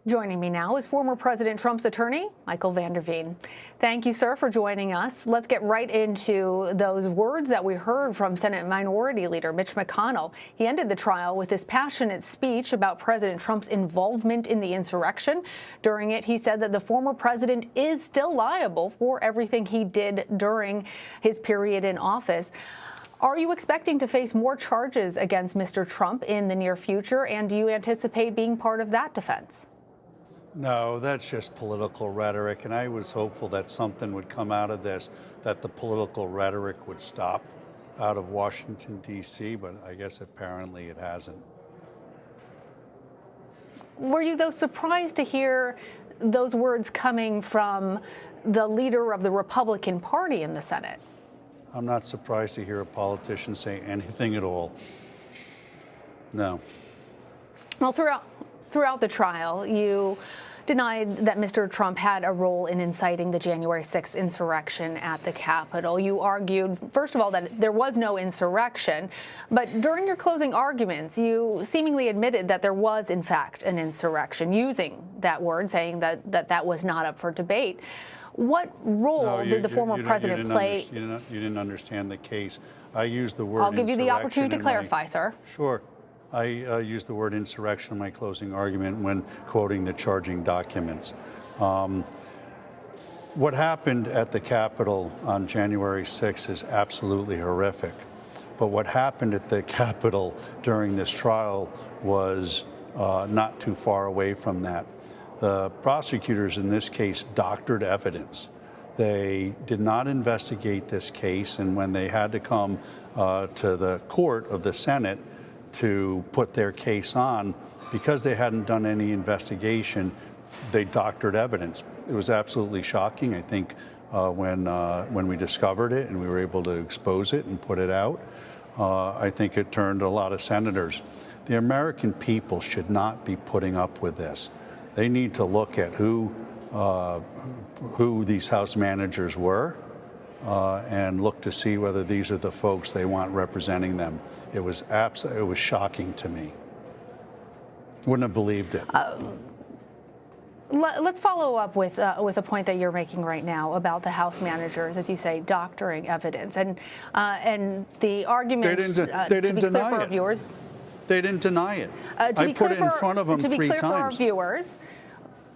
Joining me now is former President Trump's attorney, Michael Veen. Thank you, sir, for joining us. Let's get right into those words that we heard from Senate Minority Leader Mitch McConnell. He ended the trial with this passionate speech about President Trump's involvement in the insurrection. During it, he said that the former president is still liable for everything he did during his period in office. Are you expecting to face more charges against Mr. Trump in the near future, and do you anticipate being part of that defense? No, that's just political rhetoric, and I was hopeful that something would come out of this, that the political rhetoric would stop out of Washington, D.C., but I guess apparently it hasn't. Were you, though, surprised to hear those words coming from the leader of the Republican Party in the Senate? I'm not surprised to hear a politician say anything at all. No. Well, throughout the trial, you denied that Mr. Trump had a role in inciting the January 6th insurrection at the Capitol. You argued, first of all, that there was no insurrection, but during your closing arguments, you seemingly admitted that there was, in fact, an insurrection, using that word, saying that was not up for debate. What role did the former president play? You didn't understand the case. I used the word I'll give you the opportunity to clarify, sir. Sure. I used the word insurrection in my closing argument when quoting the charging documents. What happened at the Capitol on January 6th is absolutely horrific. But what happened at the Capitol during this trial was not too far away from that. The prosecutors in this case doctored evidence. They did not investigate this case, and when they had to come to the court of the Senate to put their case on, because they hadn't done any investigation, they doctored evidence. It was absolutely shocking. I think when we discovered it and we were able to expose it and put it out, I think it turned a lot of senators. The American people should not be putting up with this. They need to look at who these House managers were and look to see whether these are the folks they want representing them. It was shocking to me. Wouldn't have believed it. Let's follow up with a point that you're making right now about the House managers, as you say, doctoring evidence, and the argument. They didn't deny for it. Our viewers, they didn't deny it. I put it in front of them 3 times. To be clear for our viewers,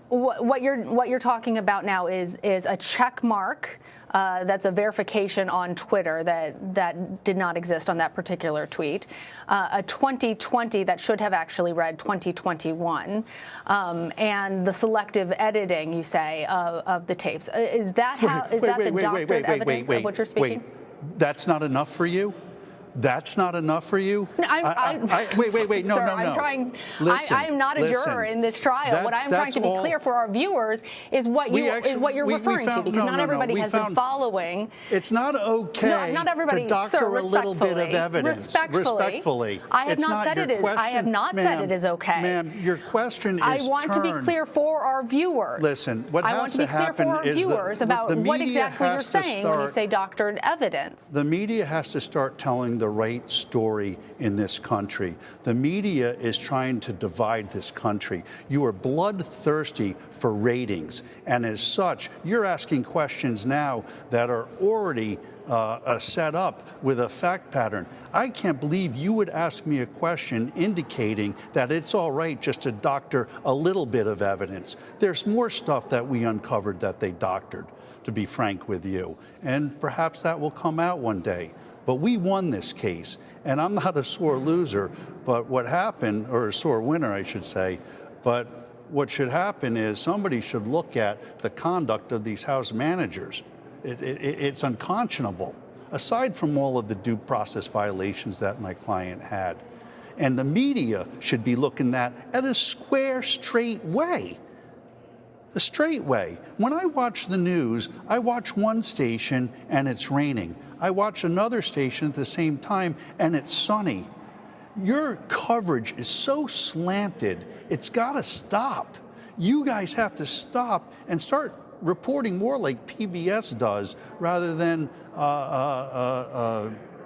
what you're talking about now is a check mark. That's a verification on Twitter that did not exist on that particular tweet. A 2020 that should have actually read 2021, and the selective editing, you say, of the tapes. Is that the doctored evidence of what you're speaking? Wait, that's not enough for you? That's not enough for you? Wait, no, sir, no. I'm trying. Listen, I'm not a juror in this trial. What I'm trying to be clear for our viewers is what you're referring to, because not everybody has been following. It's not okay not everybody, to doctor sir, a little bit of evidence. Respectfully. I have not said it is. I have not said it is okay. Ma'am, your question is I want to be clear for our viewers. Listen, what has to happen is I want to be clear for our viewers about what exactly you're saying when you say doctored evidence. The media has to start telling the right story in this country. The media is trying to divide this country. You are bloodthirsty for ratings, and as such, you're asking questions now that are already set up with a fact pattern. I can't believe you would ask me a question indicating that it's all right just to doctor a little bit of evidence. There's more stuff that we uncovered that they doctored, to be frank with you, and perhaps that will come out one day. But we won this case, and I'm not a sore loser, but what happened, or a sore winner, I should say, but what should happen is somebody should look at the conduct of these House managers. It's unconscionable, aside from all of the due process violations that my client had. And the media should be looking at a square, straight way. The straight way. When I watch the news, I watch one station and it's raining. I watch another station at the same time and it's sunny. Your coverage is so slanted, it's got to stop. You guys have to stop and start reporting more like PBS does rather than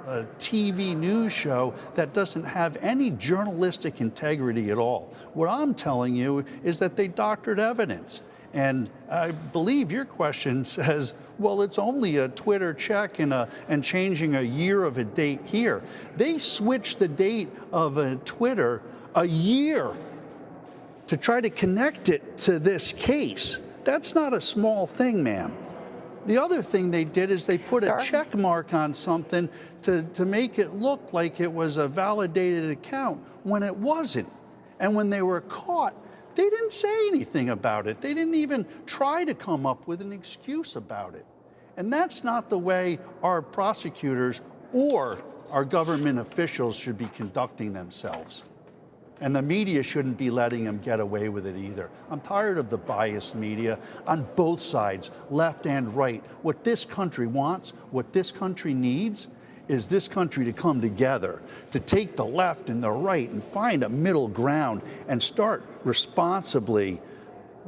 a TV news show that doesn't have any journalistic integrity at all. What I'm telling you is that they doctored evidence. And I believe your question says, well, it's only a Twitter check and changing a year of a date here. They switched the date of a Twitter a year to try to connect it to this case. That's not a small thing, ma'am. The other thing they did is they put a check mark on something to make it look like it was a validated account when it wasn't. And when they were caught, they didn't say anything about it. They didn't even try to come up with an excuse about it. And that's not the way our prosecutors or our government officials should be conducting themselves. And the media shouldn't be letting them get away with it either. I'm tired of the biased media on both sides, left and right. What this country wants, what this country needs, is this country to come together, to take the left and the right and find a middle ground and start responsibly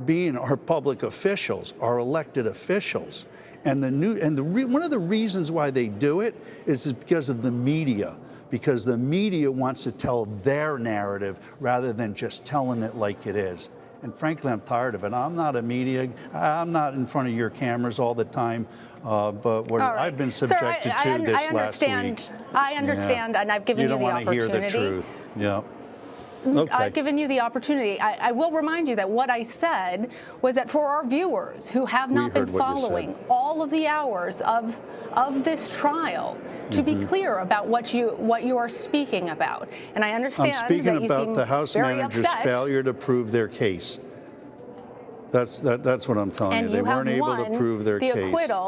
being our public officials, our elected officials. And one of the reasons why they do it is because of the media. Because the media wants to tell their narrative rather than just telling it like it is. And frankly, I'm tired of it. I'm not a media, I'm not in front of your cameras all the time, but what I've been subjected to this last week. I understand, and I've given you the opportunity. You don't want to hear the truth. Yeah. Okay. I've given you the opportunity. I will remind you that what I said was that for our viewers who have not been following all of the hours of this trial, to be clear about what you are speaking about. And I understand I'm speaking that you about seem the House very manager's upset. failure to prove their case. That's what I'm telling And you. They weren't able to prove their case.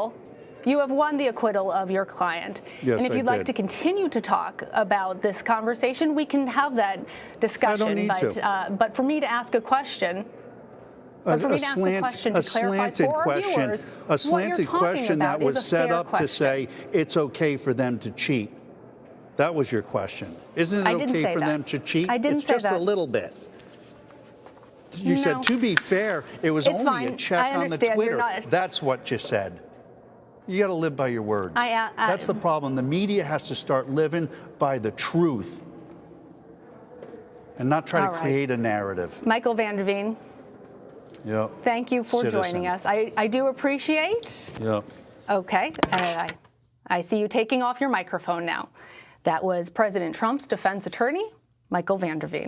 You have won the acquittal of your client. Yes, and if you'd like to continue to talk about this conversation, we can have that discussion. I don't need to. But for me to ask a question, to clarify for our viewers, a slanted question that was set up to say it's okay for them to cheat. That was your question. Isn't it okay for them to cheat? I didn't say that. It's just a little bit. You said, to be fair, it was only a check on the Twitter. That's what you said. You got to live by your words. That's the problem. The media has to start living by the truth and not try to create a narrative. Michael Vander Veen, thank you for joining us. I do appreciate. Okay. I see you taking off your microphone now. That was President Trump's defense attorney, Michael Vander Veen.